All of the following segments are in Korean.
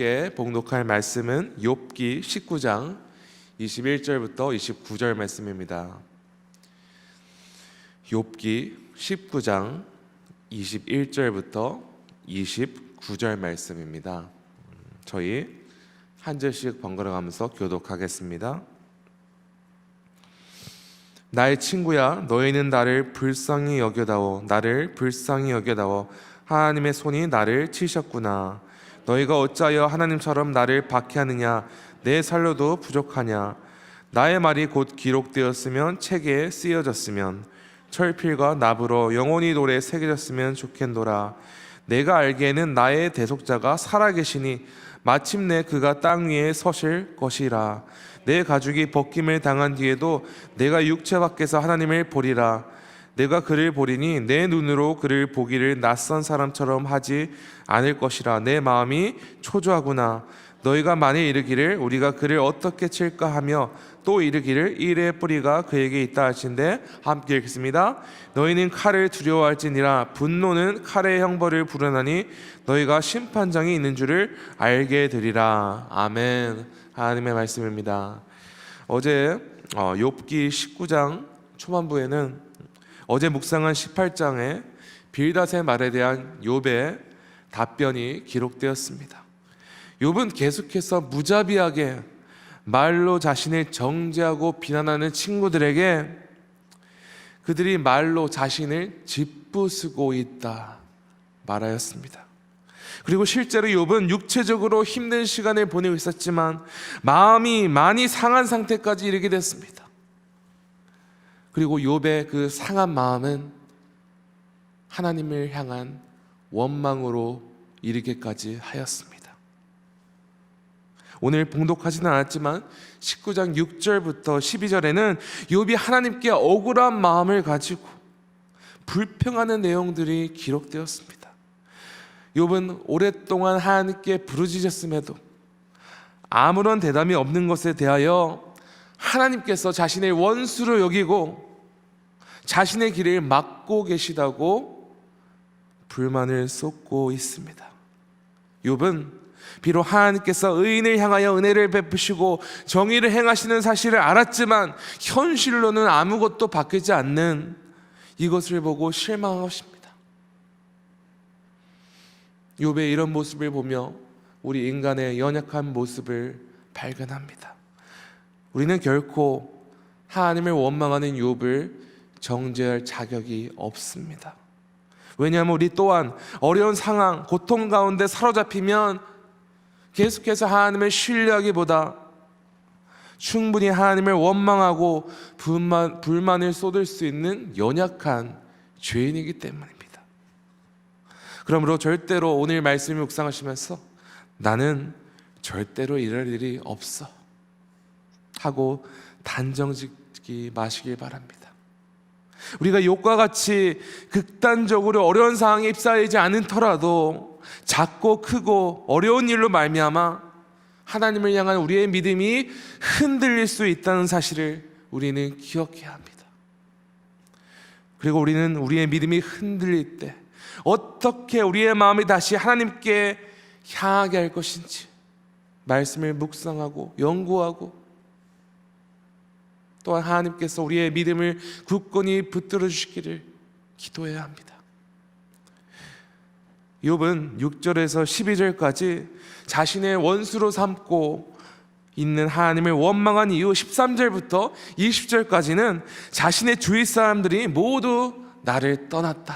함께 봉독할 말씀은 욥기 19장 21절부터 29절 말씀입니다. 욥기 19장 21절부터 29절 말씀입니다. 저희 한 절씩 번갈아 가면서 교독하겠습니다. 나의 친구야, 너희는 나를 불쌍히 여겨다오. 나를 불쌍히 여겨다오. 하나님의 손이 나를 치셨구나. 너희가 어찌하여 하나님처럼 나를 박해하느냐? 내 살로도 부족하냐? 나의 말이 곧 기록되었으면 책에 쓰여졌으면 철필과 납으로 영원히 돌에 새겨졌으면 좋겠노라. 내가 알기에는 나의 대속자가 살아계시니 마침내 그가 땅 위에 서실 것이라. 내 가죽이 벗김을 당한 뒤에도 내가 육체 밖에서 하나님을 보리라. 내가 그를 보리니 내 눈으로 그를 보기를 낯선 사람처럼 하지 않을 것이라. 내 마음이 초조하구나. 너희가 만일 이르기를 우리가 그를 어떻게 칠까 하며 또 이르기를 일의 뿌리가 그에게 있다 하신대. 함께 읽겠습니다. 너희는 칼을 두려워할지니라. 분노는 칼의 형벌을 부르나니 너희가 심판장이 있는 줄을 알게 되리라. 아멘. 하나님의 말씀입니다. 어제 욥기 19장 초반부에는 어제 묵상한 18장에 빌닷의 말에 대한 욥의 답변이 기록되었습니다. 욥은 계속해서 무자비하게 말로 자신을 정죄하고 비난하는 친구들에게 그들이 말로 자신을 짓부수고 있다 말하였습니다. 그리고 실제로 욥은 육체적으로 힘든 시간을 보내고 있었지만 마음이 많이 상한 상태까지 이르게 됐습니다. 그리고 욥의 그 상한 마음은 하나님을 향한 원망으로 이르게까지 하였습니다. 오늘 봉독하지는 않았지만 19장 6절부터 12절에는 욥이 하나님께 억울한 마음을 가지고 불평하는 내용들이 기록되었습니다. 욥은 오랫동안 하나님께 부르짖었음에도 아무런 대답이 없는 것에 대하여 하나님께서 자신의 원수로 여기고 자신의 길을 막고 계시다고 불만을 쏟고 있습니다. 욥은 비록 하나님께서 의인을 향하여 은혜를 베푸시고 정의를 행하시는 사실을 알았지만 현실로는 아무것도 바뀌지 않는 이것을 보고 실망한 것입니다. 욥의 이런 모습을 보며 우리 인간의 연약한 모습을 발견합니다. 우리는 결코 하나님을 원망하는 욥을 정죄할 자격이 없습니다. 왜냐하면 우리 또한 어려운 상황, 고통 가운데 사로잡히면 계속해서 하나님을 신뢰하기보다 충분히 하나님을 원망하고 불만을 쏟을 수 있는 연약한 죄인이기 때문입니다. 그러므로 절대로 오늘 말씀을 묵상하시면서 나는 절대로 이럴 일이 없어 하고 단정짓기 마시길 바랍니다. 우리가 욥과 같이 극단적으로 어려운 상황에 휩싸이지 않더라도 작고 크고 어려운 일로 말미암아 하나님을 향한 우리의 믿음이 흔들릴 수 있다는 사실을 우리는 기억해야 합니다. 그리고 우리는 우리의 믿음이 흔들릴 때 어떻게 우리의 마음이 다시 하나님께 향하게 할 것인지 말씀을 묵상하고 연구하고 또한 하나님께서 우리의 믿음을 굳건히 붙들어 주시기를 기도해야 합니다. 욥은 6절에서 12절까지 자신의 원수로 삼고 있는 하나님을 원망한 이후 13절부터 20절까지는 자신의 주위 사람들이 모두 나를 떠났다.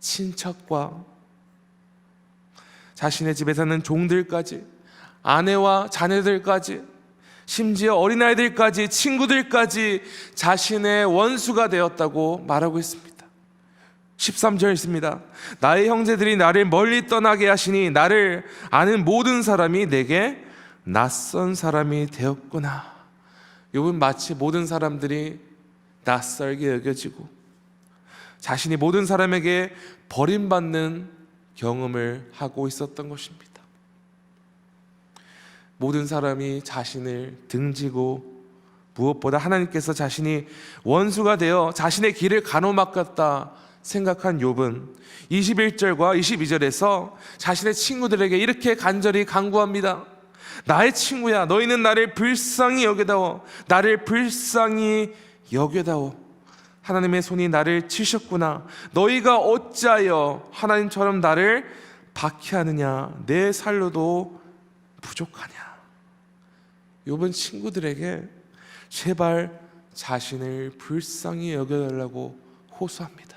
친척과 자신의 집에 사는 종들까지, 아내와 자녀들까지, 심지어 어린아이들까지, 친구들까지 자신의 원수가 되었다고 말하고 있습니다. 13절 있습니다. 나의 형제들이 나를 멀리 떠나게 하시니 나를 아는 모든 사람이 내게 낯선 사람이 되었구나. 욥은 마치 모든 사람들이 낯설게 여겨지고 자신이 모든 사람에게 버림받는 경험을 하고 있었던 것입니다. 모든 사람이 자신을 등지고 무엇보다 하나님께서 자신이 원수가 되어 자신의 길을 가로막았다 생각한 욥은 21절과 22절에서 자신의 친구들에게 이렇게 간절히 간구합니다. 나의 친구야, 너희는 나를 불쌍히 여겨다오. 나를 불쌍히 여겨다오. 하나님의 손이 나를 치셨구나. 너희가 어찌하여 하나님처럼 나를 박해하느냐. 내 살로도 부족하냐. 욥은 친구들에게 제발 자신을 불쌍히 여겨달라고 호소합니다.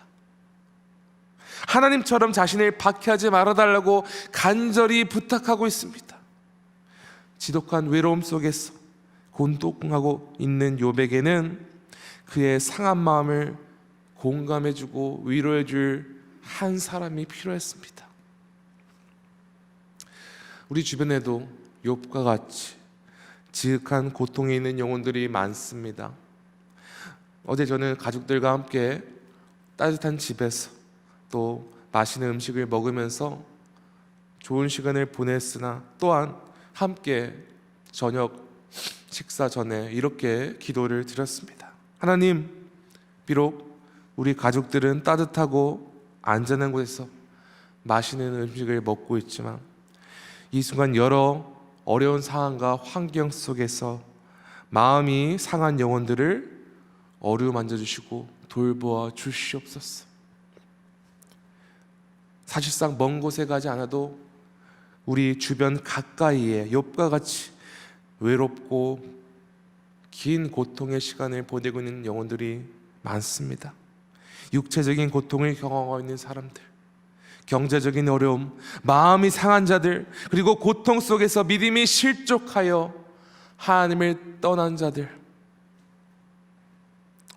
하나님처럼 자신을 박해하지 말아달라고 간절히 부탁하고 있습니다. 지독한 외로움 속에서 곤독하고 있는 욥에게는 그의 상한 마음을 공감해주고 위로해줄 한 사람이 필요했습니다. 우리 주변에도 욥과 같이 지극한 고통에 있는 영혼들이 많습니다. 어제 저는 가족들과 함께 따뜻한 집에서 또 맛있는 음식을 먹으면서 좋은 시간을 보냈으나 또한 함께 저녁 식사 전에 이렇게 기도를 드렸습니다. 하나님, 비록 우리 가족들은 따뜻하고 안전한 곳에서 맛있는 음식을 먹고 있지만 이 순간 여러 어려운 상황과 환경 속에서 마음이 상한 영혼들을 어루만져 주시고 돌보아 주시옵소서. 사실상 먼 곳에 가지 않아도 우리 주변 가까이에 욥과 같이 외롭고 긴 고통의 시간을 보내고 있는 영혼들이 많습니다. 육체적인 고통을 경험하고 있는 사람들, 경제적인 어려움, 마음이 상한 자들, 그리고 고통 속에서 믿음이 실족하여 하나님을 떠난 자들,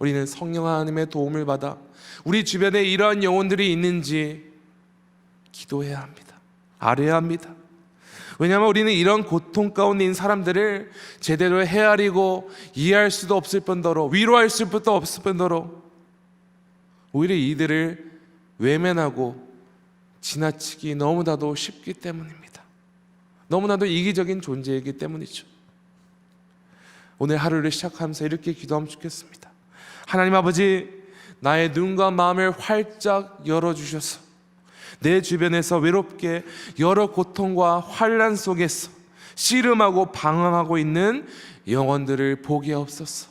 우리는 성령 하나님의 도움을 받아 우리 주변에 이러한 영혼들이 있는지 기도해야 합니다. 알아야 합니다. 왜냐하면 우리는 이런 고통 가운데 있는 사람들을 제대로 헤아리고 이해할 수도 없을 뿐더러 위로할 수도 없을 뿐더러 오히려 이들을 외면하고 지나치기 너무나도 쉽기 때문입니다. 너무나도 이기적인 존재이기 때문이죠. 오늘 하루를 시작하면서 이렇게 기도하면 좋겠습니다. 하나님 아버지, 나의 눈과 마음을 활짝 열어주셔서 내 주변에서 외롭게 여러 고통과 환난 속에서 씨름하고 방황하고 있는 영혼들을 보게 하옵소서.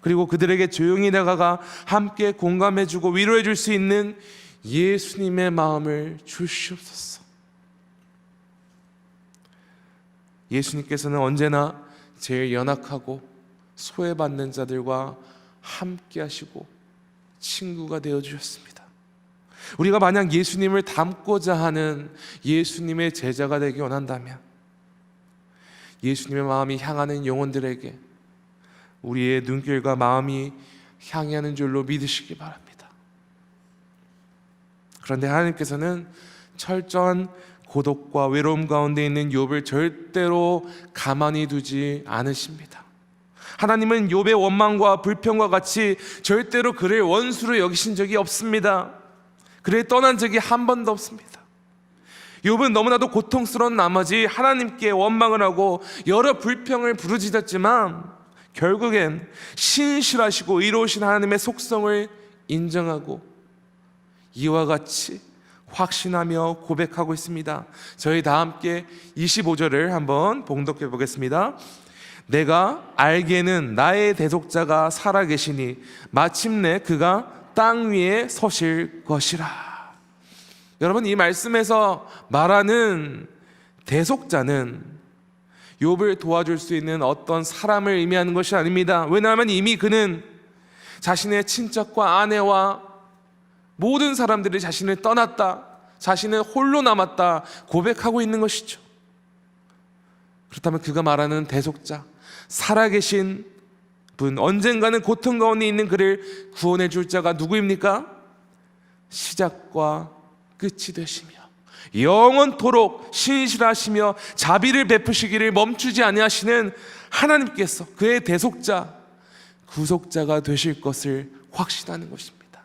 그리고 그들에게 조용히 다가가 함께 공감해주고 위로해줄 수 있는 예수님의 마음을 주시옵소서. 예수님께서는 언제나 제일 연약하고 소외받는 자들과 함께 하시고 친구가 되어주셨습니다. 우리가 만약 예수님을 닮고자 하는 예수님의 제자가 되기 원한다면 예수님의 마음이 향하는 영혼들에게 우리의 눈길과 마음이 향하는 줄로 믿으시기 바랍니다. 그런데 하나님께서는 철저한 고독과 외로움 가운데 있는 욥을 절대로 가만히 두지 않으십니다. 하나님은 욥의 원망과 불평과 같이 절대로 그를 원수로 여기신 적이 없습니다. 그를 떠난 적이 한 번도 없습니다. 욥은 너무나도 고통스러운 나머지 하나님께 원망을 하고 여러 불평을 부르짖었지만 결국엔 신실하시고 의로우신 하나님의 속성을 인정하고 이와 같이 확신하며 고백하고 있습니다. 저희 다 함께 25절을 한번 봉독해 보겠습니다. 내가 알기에는 나의 대속자가 살아계시니 마침내 그가 땅 위에 서실 것이라. 여러분, 이 말씀에서 말하는 대속자는 욥을 도와줄 수 있는 어떤 사람을 의미하는 것이 아닙니다. 왜냐하면 이미 그는 자신의 친척과 아내와 모든 사람들이 자신을 떠났다, 자신은 홀로 남았다 고백하고 있는 것이죠. 그렇다면 그가 말하는 대속자, 살아계신 분, 언젠가는 고통 가운데 있는 그를 구원해 줄 자가 누구입니까? 시작과 끝이 되시며 영원토록 신실하시며 자비를 베푸시기를 멈추지 아니하시는 하나님께서 그의 대속자, 구속자가 되실 것을 확신하는 것입니다.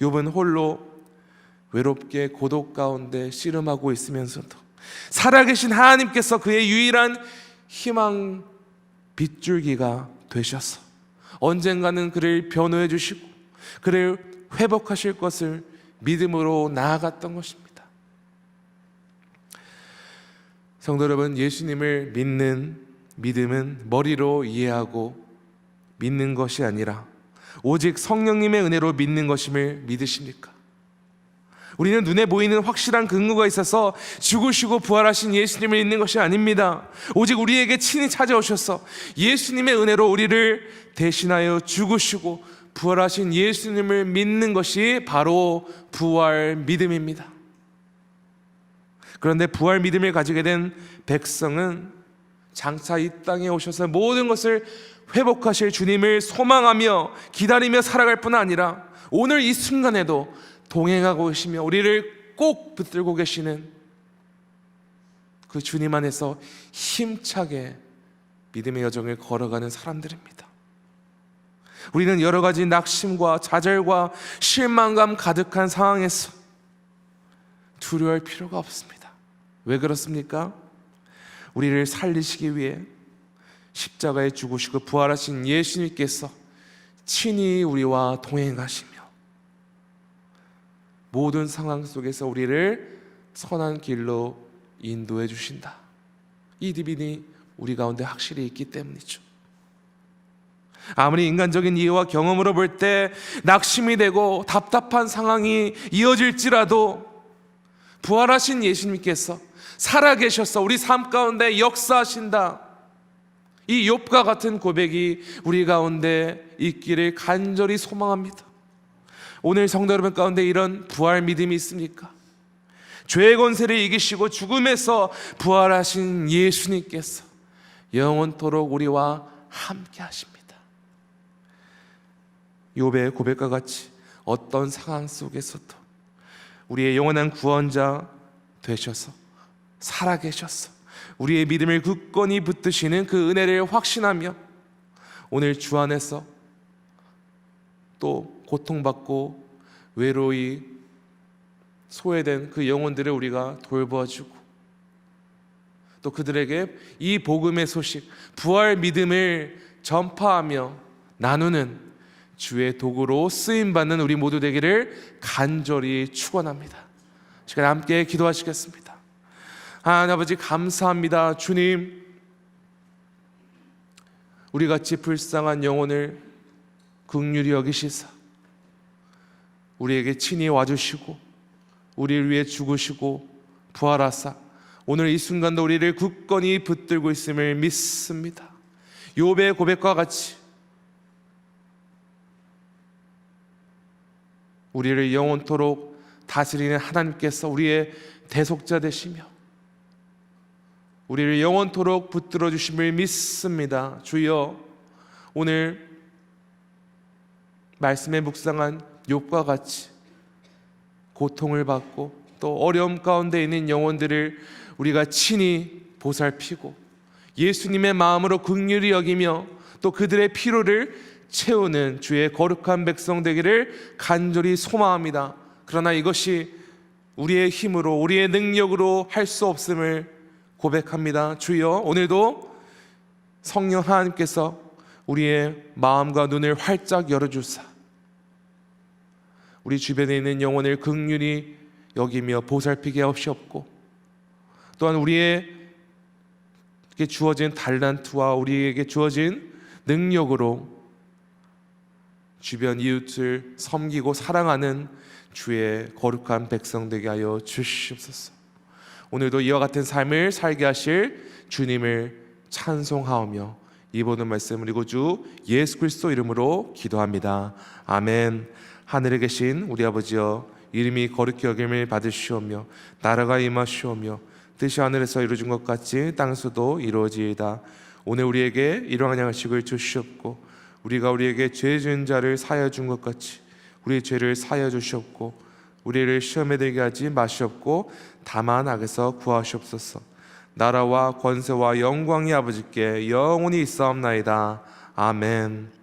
욥은 홀로 외롭게 고독 가운데 씨름하고 있으면서도 살아계신 하나님께서 그의 유일한 희망 빗줄기가 되셔서 언젠가는 그를 변호해 주시고 그를 회복하실 것을 믿음으로 나아갔던 것입니다. 성도 여러분, 예수님을 믿는 믿음은 머리로 이해하고 믿는 것이 아니라 오직 성령님의 은혜로 믿는 것임을 믿으십니까? 우리는 눈에 보이는 확실한 근거가 있어서 죽으시고 부활하신 예수님을 믿는 것이 아닙니다. 오직 우리에게 친히 찾아오셔서 예수님의 은혜로 우리를 대신하여 죽으시고 부활하신 예수님을 믿는 것이 바로 부활 믿음입니다. 그런데 부활 믿음을 가지게 된 백성은 장차 이 땅에 오셔서 모든 것을 회복하실 주님을 소망하며 기다리며 살아갈 뿐 아니라 오늘 이 순간에도 동행하고 계시며 우리를 꼭 붙들고 계시는 그 주님 안에서 힘차게 믿음의 여정을 걸어가는 사람들입니다. 우리는 여러 가지 낙심과 좌절과 실망감 가득한 상황에서 두려워할 필요가 없습니다. 왜 그렇습니까? 우리를 살리시기 위해 십자가에 죽으시고 부활하신 예수님께서 친히 우리와 동행하시며 모든 상황 속에서 우리를 선한 길로 인도해 주신다. 이 믿음이 우리 가운데 확실히 있기 때문이죠. 아무리 인간적인 이해와 경험으로 볼 때 낙심이 되고 답답한 상황이 이어질지라도 부활하신 예수님께서 살아계셔서 우리 삶 가운데 역사하신다. 이 욥과 같은 고백이 우리 가운데 있기를 간절히 소망합니다. 오늘 성도 여러분 가운데 이런 부활 믿음이 있습니까? 죄의 권세를 이기시고 죽음에서 부활하신 예수님께서 영원토록 우리와 함께 하십니다. 욥의 고백과 같이 어떤 상황 속에서도 우리의 영원한 구원자 되셔서 살아계셔서 우리의 믿음을 굳건히 붙드시는 그 은혜를 확신하며 오늘 주 안에서 또 고통받고 외로이 소외된 그 영혼들을 우리가 돌보아주고 또 그들에게 이 복음의 소식, 부활 믿음을 전파하며 나누는 주의 도구로 쓰임받는 우리 모두 되기를 간절히 축원합니다. 시간 함께 기도하시겠습니다. 하나님 아버지 감사합니다. 주님, 우리같이 불쌍한 영혼을 긍휼히 여기시사 우리에게 친히 와주시고 우리를 위해 죽으시고 부활하사 오늘 이 순간도 우리를 굳건히 붙들고 있음을 믿습니다. 욥의 고백과 같이 우리를 영원토록 다스리는 하나님께서 우리의 대속자 되시며 우리를 영원토록 붙들어 주심을 믿습니다. 주여, 오늘 말씀에 묵상한 욥과 같이 고통을 받고 또 어려움 가운데 있는 영혼들을 우리가 친히 보살피고 예수님의 마음으로 긍휼히 여기며 또 그들의 피로를 채우는 주의 거룩한 백성 되기를 간절히 소망합니다. 그러나 이것이 우리의 힘으로 우리의 능력으로 할 수 없음을 고백합니다. 주여, 오늘도 성령 하나님께서 우리의 마음과 눈을 활짝 열어주사 우리 주변에 있는 영혼을 긍휼히 여기며 보살피게 하시옵고 또한 우리에게 주어진 달란트와 우리에게 주어진 능력으로 주변 이웃을 섬기고 사랑하는 주의 거룩한 백성 되게 하여 주시옵소서. 오늘도 이와 같은 삶을 살게 하실 주님을 찬송하오며 이 모든 말씀 그리고 주 예수 그리스도 이름으로 기도합니다. 아멘. 하늘에 계신 우리 아버지여, 이름이 거룩히 여김을 받으시오며 나라가 임하시오며 뜻이 하늘에서 이루어진 것 같이 땅에서도 이루어지이다. 오늘 우리에게 일용할 양식을 주시옵고 우리가 우리에게 죄 지은 자를 사하여 준 것 같이 우리의 죄를 사하여 주시옵고 우리를 시험에 들게 하지 마시옵고 다만 악에서 구하시옵소서. 나라와 권세와 영광이 아버지께 영원히 있사옵나이다. 아멘.